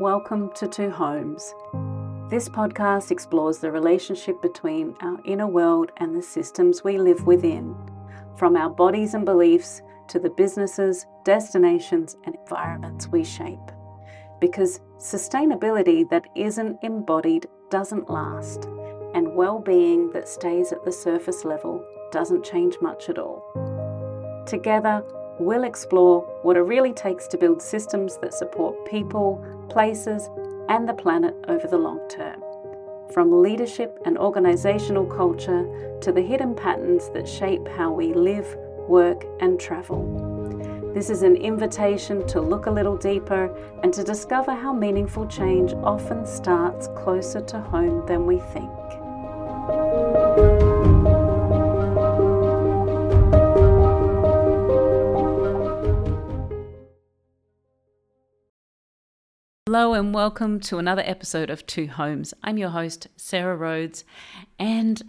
Welcome to Two Homes. This podcast explores the relationship between our inner world and the systems we live within, from our bodies and beliefs to the businesses, destinations, and environments we shape. Because sustainability that isn't embodied doesn't last, and well-being that stays at the surface level doesn't change much at all. Together, we'll explore what it really takes to build systems that support people, places, and the planet over the long term. From leadership and organizational culture to the hidden patterns that shape how we live, work, and travel. This is an invitation to look a little deeper and to discover how meaningful change often starts closer to home than we think. Hello and welcome to another episode of Two Homes. I'm your host, Sarah Rhodes, and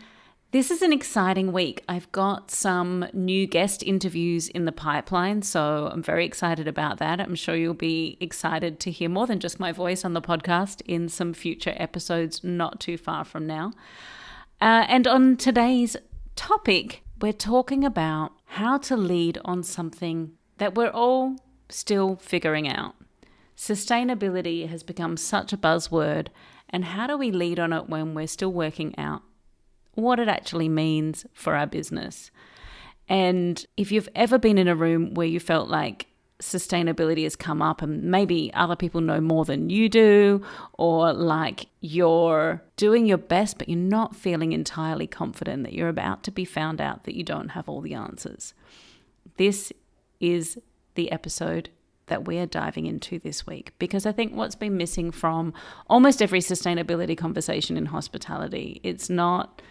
this is an exciting week. I've got some new guest interviews in the pipeline, so I'm very excited about that. I'm sure you'll be excited to hear more than just my voice on the podcast in some future episodes not too far from now. And on today's topic, we're talking about how to lead on something that we're all still figuring out. Sustainability has become such a buzzword, and how do we lead on it when we're still working out what it actually means for our business? And if you've ever been in a room where you felt like sustainability has come up and maybe other people know more than you do, or like you're doing your best but you're not feeling entirely confident that you're about to be found out that you don't have all the answers, this is the episode that we are diving into this week, because I think what's been missing from almost every sustainability conversation in hospitality, it's not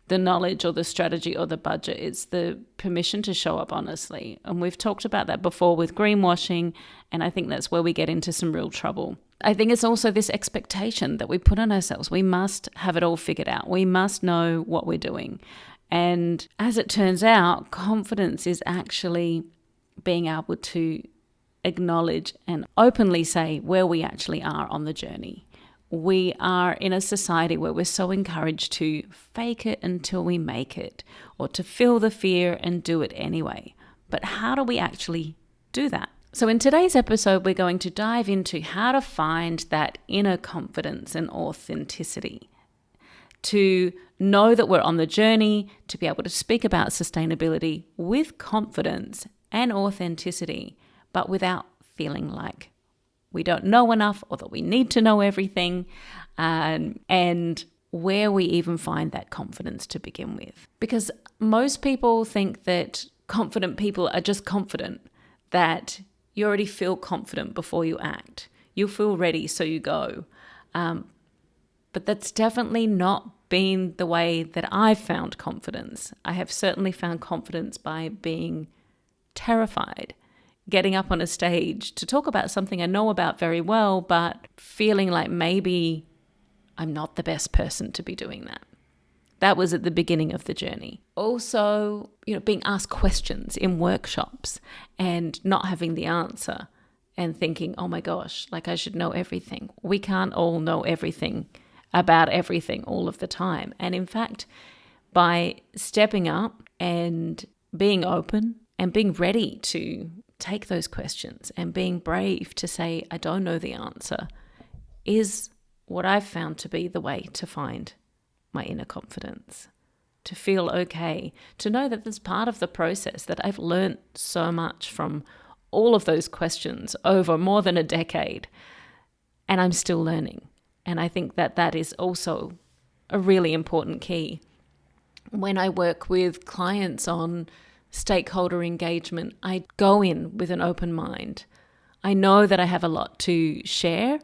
the knowledge or the strategy or the budget, it's the permission to show up honestly. And we've talked about that before with greenwashing, and I think that's where we get into some real trouble. I think it's also this expectation that we put on ourselves. We must have it all figured out. We must know what we're doing. And as it turns out, confidence is actually being able to acknowledge and openly say where we actually are on the journey. We are in a society where we're so encouraged to fake it until we make it, or to feel the fear and do it anyway. But how do we actually do that? So in today's episode, we're going to dive into how to find that inner confidence and authenticity, to know that we're on the journey, to be able to speak about sustainability with confidence and authenticity, but without feeling like we don't know enough or that we need to know everything, and where we even find that confidence to begin with. Because most people think that confident people are just confident, that you already feel confident before you act. You feel ready, so you go. But that's definitely not been the way that I've found confidence. I have certainly found confidence by being terrified, getting up on a stage to talk about something I know about very well, but feeling like maybe I'm not the best person to be doing that. That was at the beginning of the journey. Also, being asked questions in workshops and not having the answer and thinking, oh my gosh, like I should know everything. We can't all know everything about everything all of the time. And in fact, by stepping up and being open and being ready to take those questions and being brave to say, I don't know the answer, is what I've found to be the way to find my inner confidence, to feel okay, to know that there's part of the process, that I've learned so much from all of those questions over more than a decade, and I'm still learning. And I think that that is also a really important key. When I work with clients on stakeholder engagement, I go in with an open mind. I know that I have a lot to share,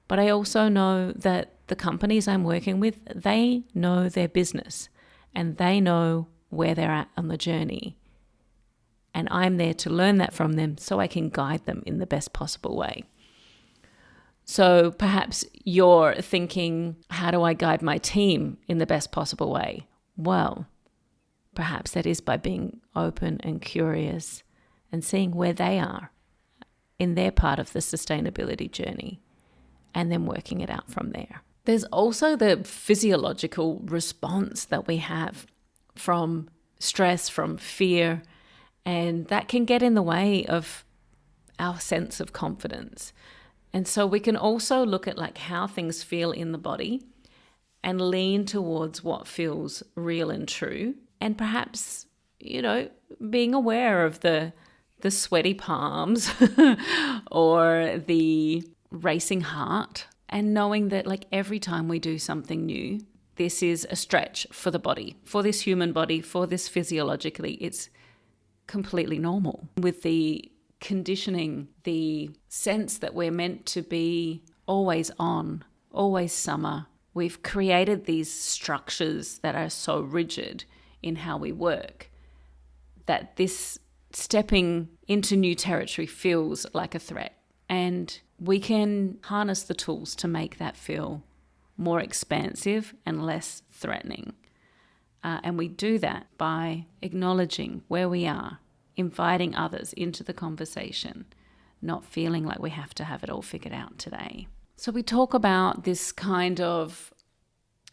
but I also know that the companies I'm working with, they know their business and they know where they're at on the journey. And I'm there to learn that from them so I can guide them in the best possible way. So perhaps you're thinking, how do I guide my team in the best possible way? Well, perhaps that is by being open and curious and seeing where they are in their part of the sustainability journey and then working it out from there. There's also the physiological response that we have from stress, from fear, and that can get in the way of our sense of confidence. And so we can also look at like how things feel in the body and lean towards what feels real and true. And perhaps, being aware of the sweaty palms or the racing heart, and knowing that like every time we do something new, this is a stretch for the body, for this human body, for this physiologically, it's completely normal. With the conditioning, the sense that we're meant to be always on, always summer, we've created these structures that are so rigid in how we work that this stepping into new territory feels like a threat. And we can harness the tools to make that feel more expansive and less threatening. And we do that by acknowledging where we are, inviting others into the conversation, not feeling like we have to have it all figured out today. So we talk about this kind of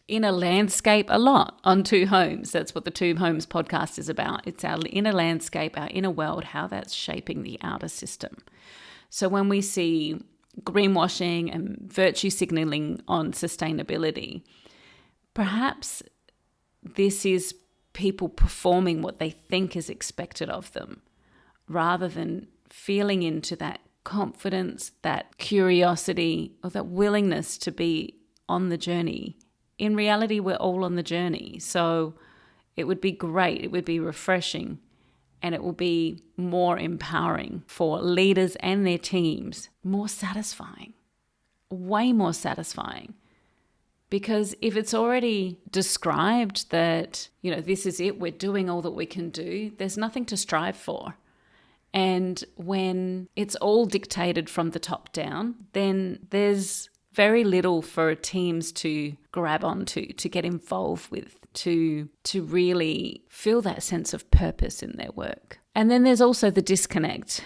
inner landscape a lot on Two Homes. That's what the Two Homes podcast is about. It's our inner landscape, our inner world, how that's shaping the outer system. So when we see greenwashing and virtue signaling on sustainability, perhaps this is people performing what they think is expected of them, rather than feeling into that confidence, that curiosity, or that willingness to be on the journey. In reality, we're all on the journey. So it would be great, it would be refreshing, and it will be more empowering for leaders and their teams, more satisfying, way more satisfying. Because if it's already described that, this is it, we're doing all that we can do, there's nothing to strive for. And when it's all dictated from the top down, then there's very little for teams to grab onto, to get involved with, to really feel that sense of purpose in their work. And then there's also the disconnect.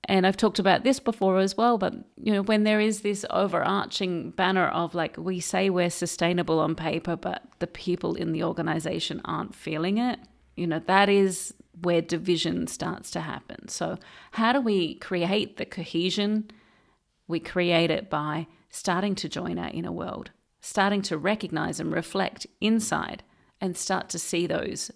And I've talked about this before as well, but when there is this overarching banner of like, we say we're sustainable on paper, but the people in the organization aren't feeling it, that is where division starts to happen. So how do we create the cohesion? We create it by starting to join our inner world, starting to recognize and reflect inside, and start to see those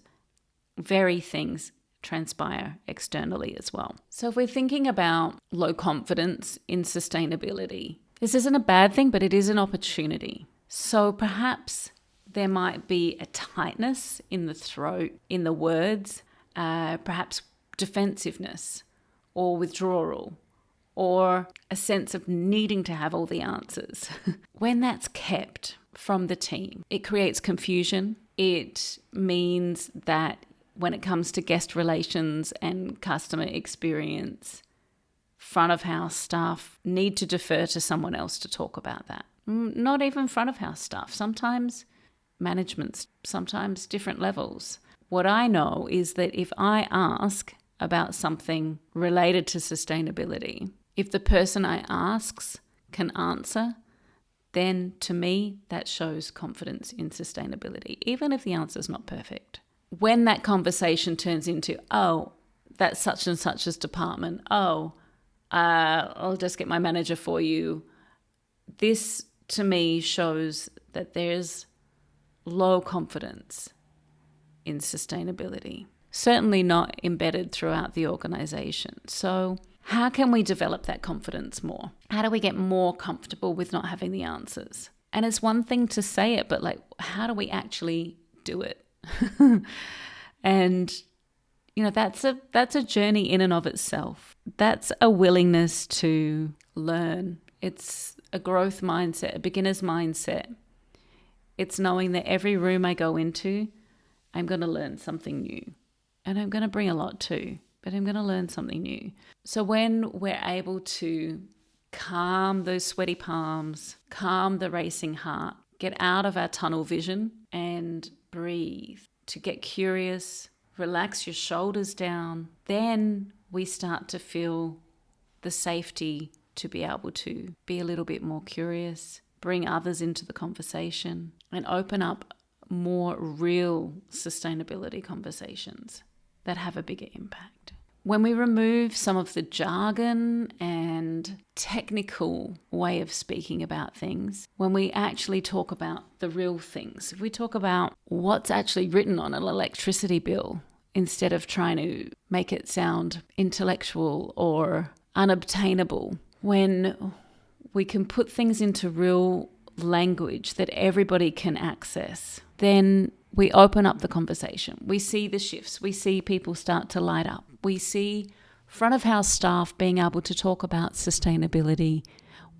very things transpire externally as well. So if we're thinking about low confidence in sustainability, this isn't a bad thing, but it is an opportunity. So perhaps there might be a tightness in the throat, in the words, perhaps defensiveness or withdrawal, or a sense of needing to have all the answers. When that's kept from the team, it creates confusion. It means that when it comes to guest relations and customer experience, front of house staff need to defer to someone else to talk about that. Not even front of house staff, sometimes managements, sometimes different levels. What I know is that if I ask about something related to sustainability, if the person I asks can answer, then to me that shows confidence in sustainability, even if the answer is not perfect. When that conversation turns into, oh, that's such and such's department, I'll just get my manager for you, this to me shows that there's low confidence in sustainability, certainly not embedded throughout the organization. So how can we develop that confidence more? How do we get more comfortable with not having the answers? And it's one thing to say it, but like, how do we actually do it? And that's a journey in and of itself. That's a willingness to learn. It's a growth mindset, a beginner's mindset. It's knowing that every room I go into, I'm going to learn something new. And I'm going to bring a lot too, but I'm going to learn something new. So when we're able to calm those sweaty palms, calm the racing heart, get out of our tunnel vision and breathe, to get curious, relax your shoulders down, then we start to feel the safety to be able to be a little bit more curious, bring others into the conversation, and open up more real sustainability conversations that have a bigger impact. When we remove some of the jargon and technical way of speaking about things, when we actually talk about the real things, if we talk about what's actually written on an electricity bill instead of trying to make it sound intellectual or unobtainable, when we can put things into real language that everybody can access, then we open up the conversation. We see the shifts. We see people start to light up. We see front of house staff being able to talk about sustainability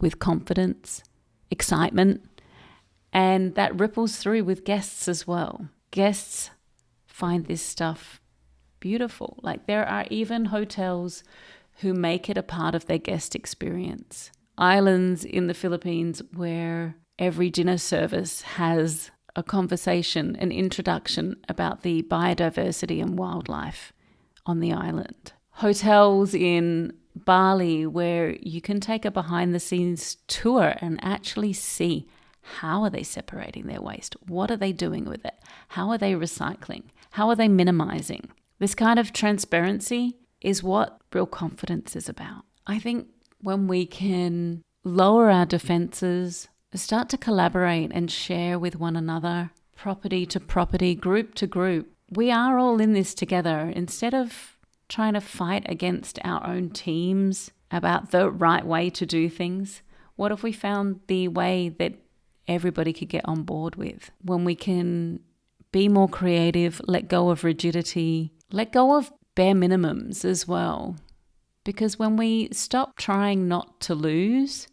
with confidence, excitement, and that ripples through with guests as well. Guests find this stuff beautiful. Like, there are even hotels who make it a part of their guest experience. Islands in the Philippines where every dinner service has a conversation, an introduction about the biodiversity and wildlife on the island. Hotels in Bali where you can take a behind-the-scenes tour and actually see how are they separating their waste? What are they doing with it? How are they recycling? How are they minimizing? This kind of transparency is what real confidence is about. I think when we can lower our defenses, start to collaborate and share with one another, property to property, group to group, we are all in this together. Instead of trying to fight against our own teams about the right way to do things, what if we found the way that everybody could get on board with? When we can be more creative, let go of rigidity, let go of bare minimums as well. Because when we stop trying not to lose,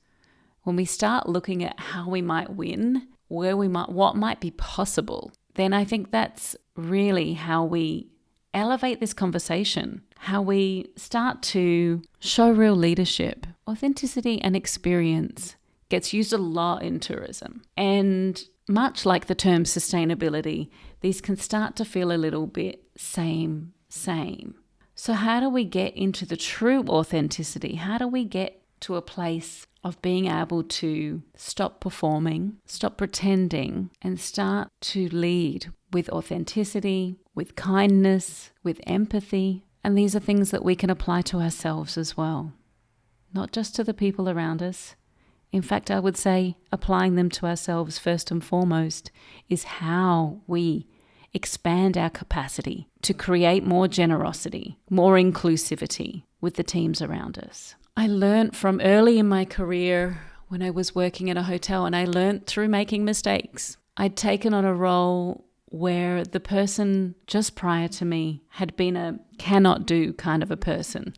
when we start looking at how we might win, what might be possible, then I think that's really how we elevate this conversation, how we start to show real leadership. Authenticity and experience gets used a lot in tourism. And much like the term sustainability, these can start to feel a little bit same. So how do we get into the true authenticity? How do we get to a place of being able to stop performing, stop pretending, and start to lead with authenticity, with kindness, with empathy? And these are things that we can apply to ourselves as well, not just to the people around us. In fact, I would say applying them to ourselves first and foremost is how we expand our capacity to create more generosity, more inclusivity with the teams around us. I learned from early in my career when I was working in a hotel, and I learned through making mistakes. I'd taken on a role where the person just prior to me had been a cannot do kind of a person.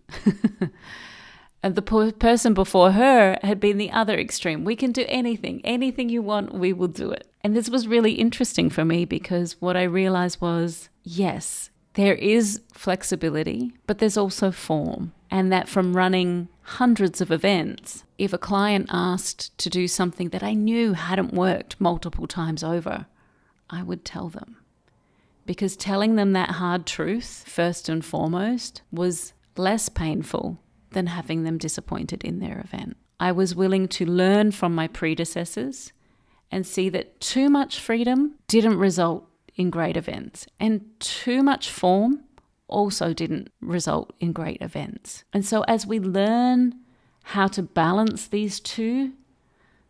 And the person before her had been the other extreme. We can do anything you want, we will do it. And this was really interesting for me because what I realized was, yes, there is flexibility, but there's also form. And that from running hundreds of events, if a client asked to do something that I knew hadn't worked multiple times over, I would tell them. Because telling them that hard truth, first and foremost, was less painful than having them disappointed in their event. I was willing to learn from my predecessors and see that too much freedom didn't result in great events, and too much form also didn't result in great events. And so as we learn how to balance these two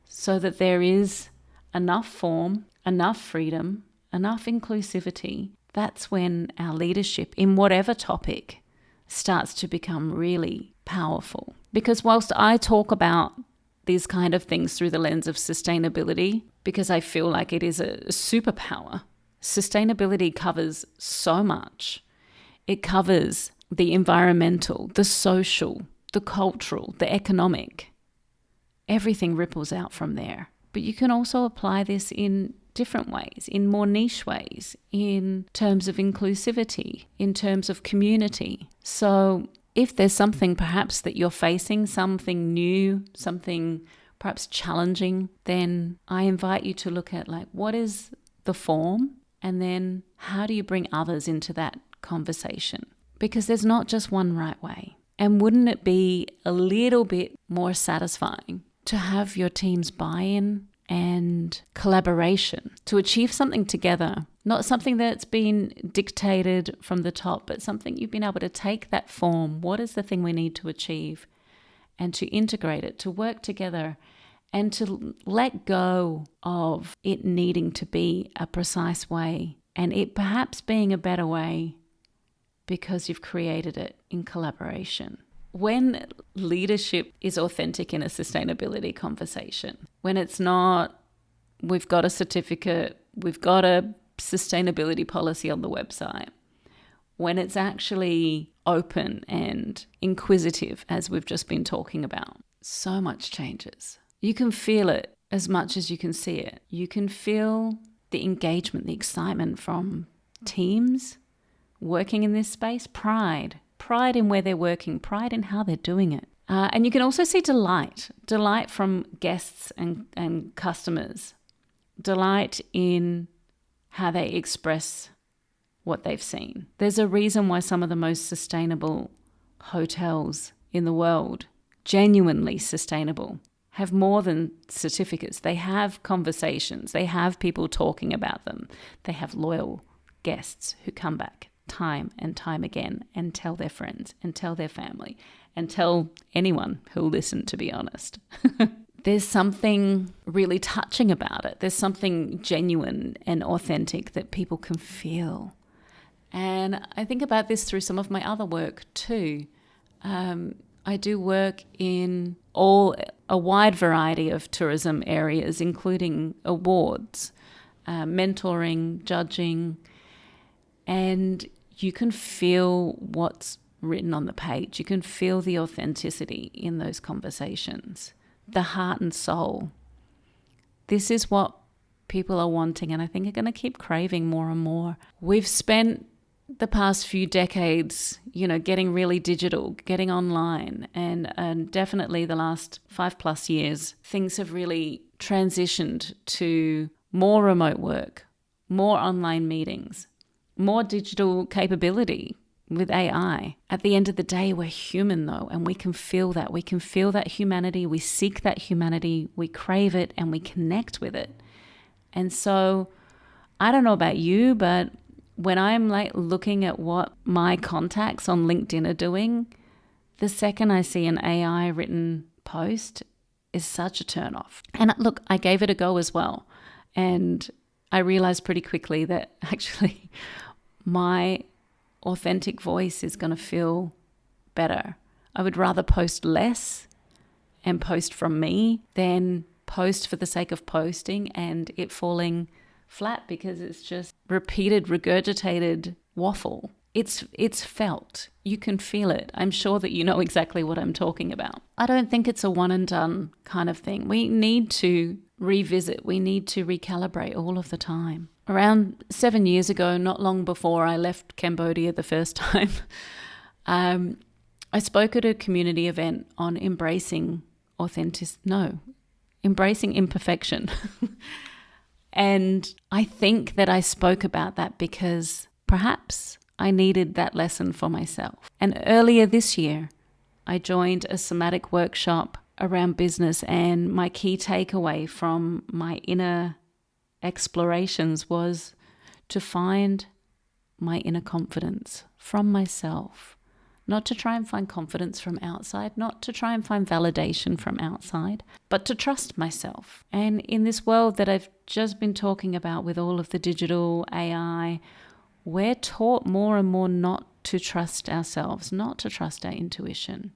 so that there is enough form, enough freedom, enough inclusivity, that's when our leadership in whatever topic starts to become really powerful. Because whilst I talk about these kind of things through the lens of sustainability, because I feel like it is a superpower, sustainability covers so much. It covers the environmental, the social, the cultural, the economic. Everything ripples out from there. But you can also apply this in different ways, in more niche ways, in terms of inclusivity, in terms of community. So if there's something perhaps that you're facing, something new, something perhaps challenging, then I invite you to look at what is the form, and then how do you bring others into that conversation? Because there's not just one right way. And wouldn't it be a little bit more satisfying to have your team's buy-in and collaboration to achieve something together? Not something that's been dictated from the top, but something you've been able to take that form. What is the thing we need to achieve? And to integrate it, to work together, and to let go of it needing to be a precise way and it perhaps being a better way because you've created it in collaboration. When leadership is authentic in a sustainability conversation, when it's not, we've got a certificate, we've got a sustainability policy on the website, when it's actually open and inquisitive, as we've just been talking about, so much changes. You can feel it as much as you can see it. You can feel the engagement, the excitement from teams working in this space, pride in where they're working, pride in how they're doing it. And you can also see delight from guests and customers, delight in how they express what they've seen. There's a reason why some of the most sustainable hotels in the world, genuinely sustainable, have more than certificates. They have conversations. They have people talking about them. They have loyal guests who come back time and time again and tell their friends and tell their family and tell anyone who'll listen, to be honest. There's something really touching about it. There's something genuine and authentic that people can feel. And I think about this through some of my other work too. I do work in a wide variety of tourism areas, including awards, mentoring, judging, and you can feel what's written on the page. You can feel the authenticity in those conversations, the heart and soul. This is what people are wanting, and I think are going to keep craving more and more. We've spent the past few decades, getting really digital, getting online, and definitely the last 5+ years, things have really transitioned to more remote work, more online meetings, more digital capability with AI. At the end of the day, we're human though, and we can feel that. We can feel that humanity. We seek that humanity. We crave it and we connect with it. And so I don't know about you, but when I'm looking at what my contacts on LinkedIn are doing, the second I see an AI written post is such a turnoff. And look, I gave it a go as well. And I realized pretty quickly that actually my authentic voice is going to feel better. I would rather post less and post from me than post for the sake of posting and it falling flat because it's just repeated, regurgitated waffle. It's felt. You can feel it. I'm sure that you know exactly what I'm talking about. I don't think it's a one and done kind of thing. We need to revisit. We need to recalibrate all of the time. Around 7 years ago, not long before I left Cambodia the first time, I spoke at a community event on embracing imperfection. And I think that I spoke about that because perhaps I needed that lesson for myself. And earlier this year, I joined a somatic workshop around business, and my key takeaway from my inner explorations was to find my inner confidence from myself. Not to try and find confidence from outside, not to try and find validation from outside, but to trust myself. And in this world that I've just been talking about with all of the digital AI, we're taught more and more not to trust ourselves, not to trust our intuition.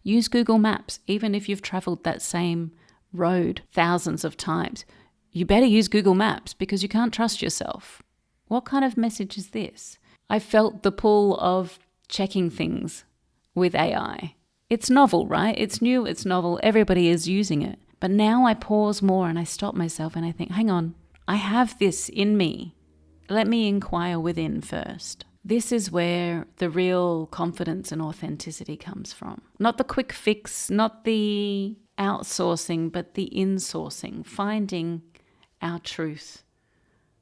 Use Google Maps, even if you've traveled that same road thousands of times. You better use Google Maps because you can't trust yourself. What kind of message is this? I felt the pull of checking things with AI. It's novel, right? It's new, it's novel. Everybody is using it. But now I pause more and I stop myself and I think, hang on, I have this in me. Let me inquire within first. This is where the real confidence and authenticity comes from. Not the quick fix, not the outsourcing, but the insourcing, finding our truth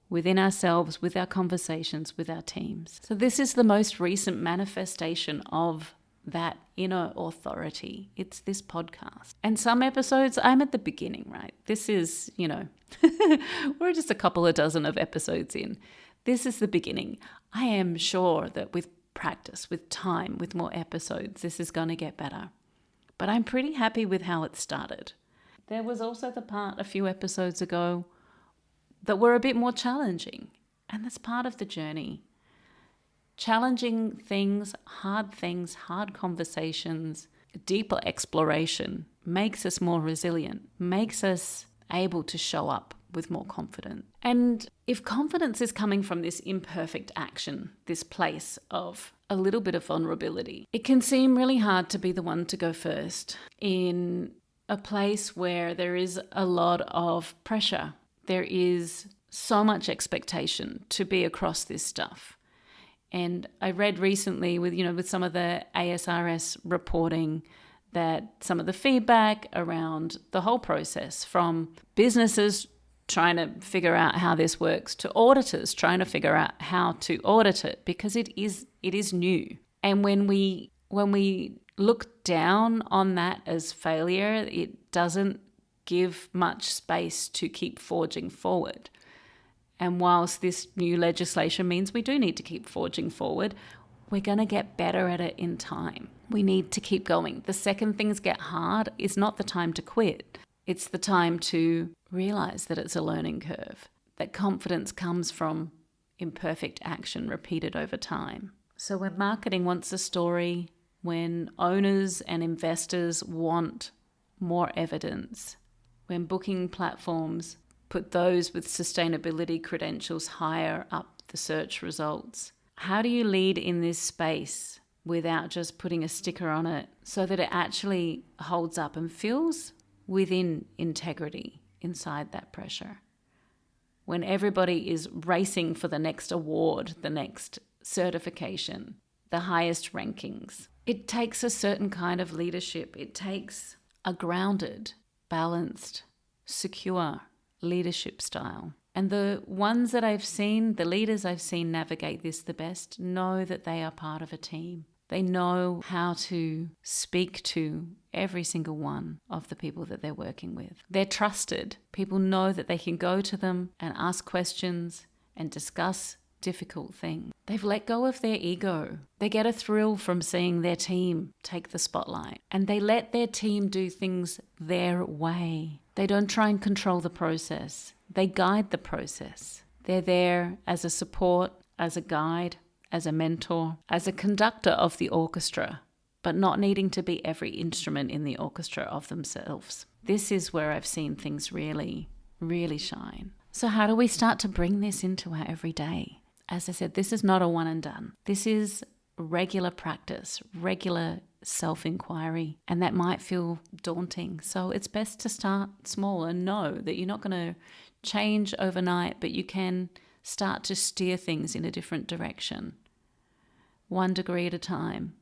within ourselves, with our conversations, with our teams. So this is the most recent manifestation of that inner authority. It's this podcast. And some episodes, I'm at the beginning, right? This is, we're just a couple of dozen of episodes in. This is the beginning. I am sure that with practice, with time, with more episodes, this is going to get better. But I'm pretty happy with how it started. There was also the part a few episodes ago that were a bit more challenging, and that's part of the journey. Challenging things, hard conversations, deeper exploration makes us more resilient, makes us able to show up with more confidence. And if confidence is coming from this imperfect action, this place of a little bit of vulnerability, it can seem really hard to be the one to go first in a place where there is a lot of pressure. There is so much expectation to be across this stuff. And I read recently with some of the ASRS reporting that some of the feedback around the whole process, from businesses trying to figure out how this works to auditors trying to figure out how to audit it, because it is new. And when we look down on that as failure, it doesn't give much space to keep forging forward. And whilst this new legislation means we do need to keep forging forward, we're going to get better at it in time. We need to keep going. The second things get hard is not the time to quit. It's the time to realize that it's a learning curve, that confidence comes from imperfect action repeated over time. So when marketing wants a story, when owners and investors want more evidence, when booking platforms put those with sustainability credentials higher up the search results, how do you lead in this space without just putting a sticker on it so that it actually holds up and feels within integrity inside that pressure? When everybody is racing for the next award, the next certification, the highest rankings, it takes a certain kind of leadership. It takes a grounded, balanced, secure leadership style. And the ones that I've seen, the leaders I've seen navigate this the best, know that they are part of a team. They know how to speak to every single one of the people that they're working with. They're trusted. People know that they can go to them and ask questions and discuss difficult things. They've let go of their ego. They get a thrill from seeing their team take the spotlight, and they let their team do things their way. They don't try and control the process. They guide the process. They're there as a support, as a guide, as a mentor, as a conductor of the orchestra, but not needing to be every instrument in the orchestra of themselves. This is where I've seen things really, really shine. So how do we start to bring this into our everyday? As I said, this is not a one and done. This is regular practice, regular self-inquiry, and that might feel daunting. So it's best to start small and know that you're not going to change overnight, but you can start to steer things in a different direction, 1 degree at a time,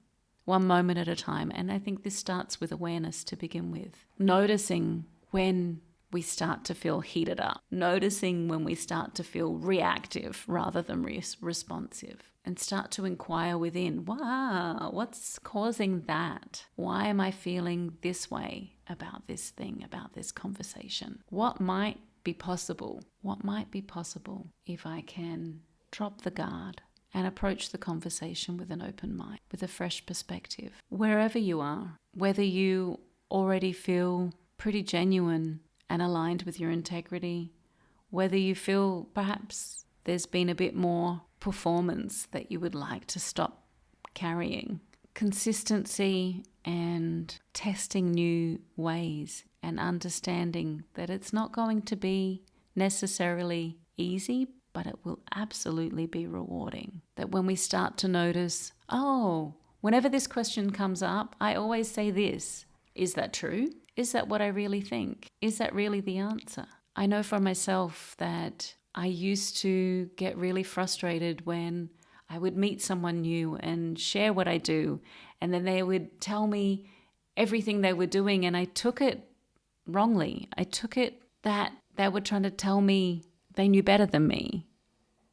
1 moment at a time. And I think this starts with awareness to begin with. Noticing when we start to feel heated up, noticing when we start to feel reactive rather than responsive, and start to inquire within, wow, what's causing that? Why am I feeling this way about this thing, about this conversation? What might be possible? What might be possible if I can drop the guard and approach the conversation with an open mind, with a fresh perspective? Wherever you are, whether you already feel pretty genuine and aligned with your integrity, whether you feel perhaps there's been a bit more performance that you would like to stop carrying. Consistency and testing new ways and understanding that it's not going to be necessarily easy, but it will absolutely be rewarding. That when we start to notice, oh, whenever this question comes up, I always say this. Is that true? Is that what I really think? Is that really the answer? I know for myself that I used to get really frustrated when I would meet someone new and share what I do, and then they would tell me everything they were doing, and I took it wrongly. I took it that they were trying to tell me they knew better than me.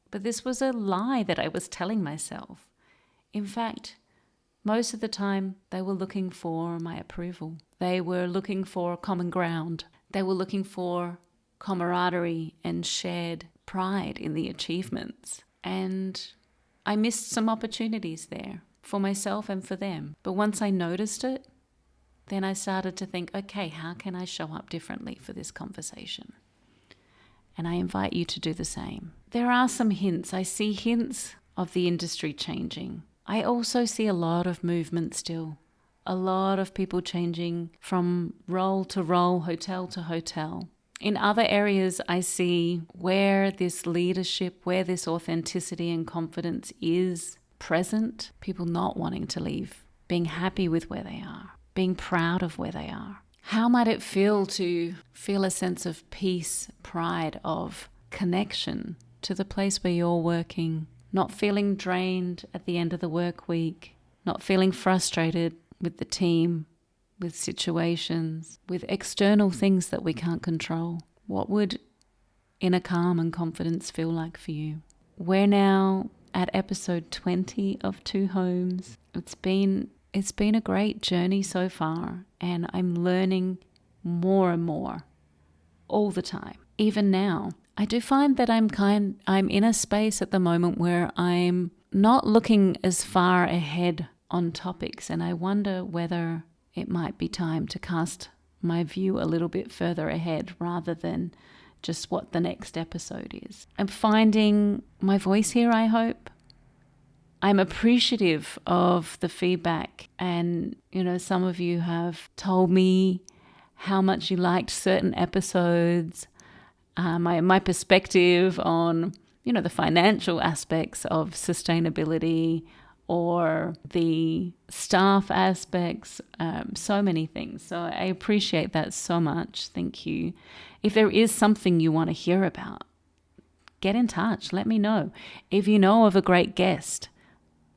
But this was a lie that I was telling myself. In fact, Most of the time, they were looking for my approval. They were looking for common ground. They were looking for camaraderie and shared pride in the achievements. And I missed some opportunities there for myself and for them. But once I noticed it, then I started to think, okay, how can I show up differently for this conversation? And I invite you to do the same. There are some hints. I see hints of the industry changing. I also see a lot of movement still. A lot of people changing from role to role, hotel to hotel. In other areas, I see where this leadership, where this authenticity and confidence is present, people not wanting to leave, being happy with where they are, being proud of where they are. How might it feel to feel a sense of peace, pride, of connection to the place where you're working, not feeling drained at the end of the work week, not feeling frustrated with the team, with situations, with external things that we can't control? What would inner calm and confidence feel like for you? We're now at episode 20 of Two Homes. It's been a great journey so far, and I'm learning more and more all the time. Even now, I do find that I'm in a space at the moment where I'm not looking as far ahead on topics, and I wonder whether it might be time to cast my view a little bit further ahead rather than just what the next episode is. I'm finding my voice here, I hope. I'm appreciative of the feedback, and some of you have told me how much you liked certain episodes, my perspective on the financial aspects of sustainability or the staff aspects, so many things. So I appreciate that so much. Thank you. If there is something you want to hear about, get in touch. Let me know. If you know of a great guest,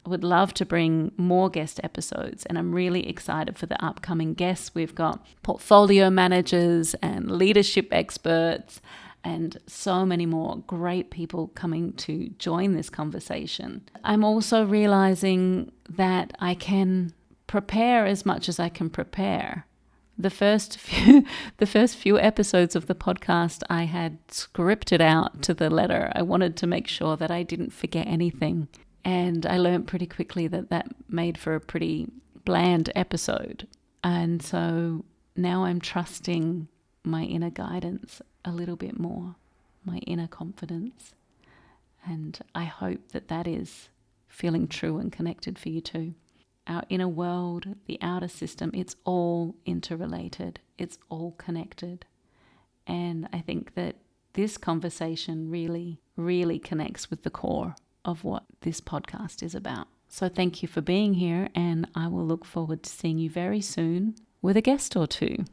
I would love to bring more guest episodes, and I'm really excited for the upcoming guests. We've got portfolio managers and leadership experts and so many more great people coming to join this conversation. I'm also realizing that I can prepare as much as I can prepare. The first few episodes of the podcast I had scripted out to the letter. I wanted to make sure that I didn't forget anything. And I learned pretty quickly that made for a pretty bland episode. And so now I'm trusting my inner guidance a little bit more, my inner confidence. And I hope that is feeling true and connected for you too. Our inner world, the outer system, it's all interrelated. It's all connected. And I think that this conversation really, really connects with the core of what this podcast is about. So thank you for being here, and I will look forward to seeing you very soon with a guest or two.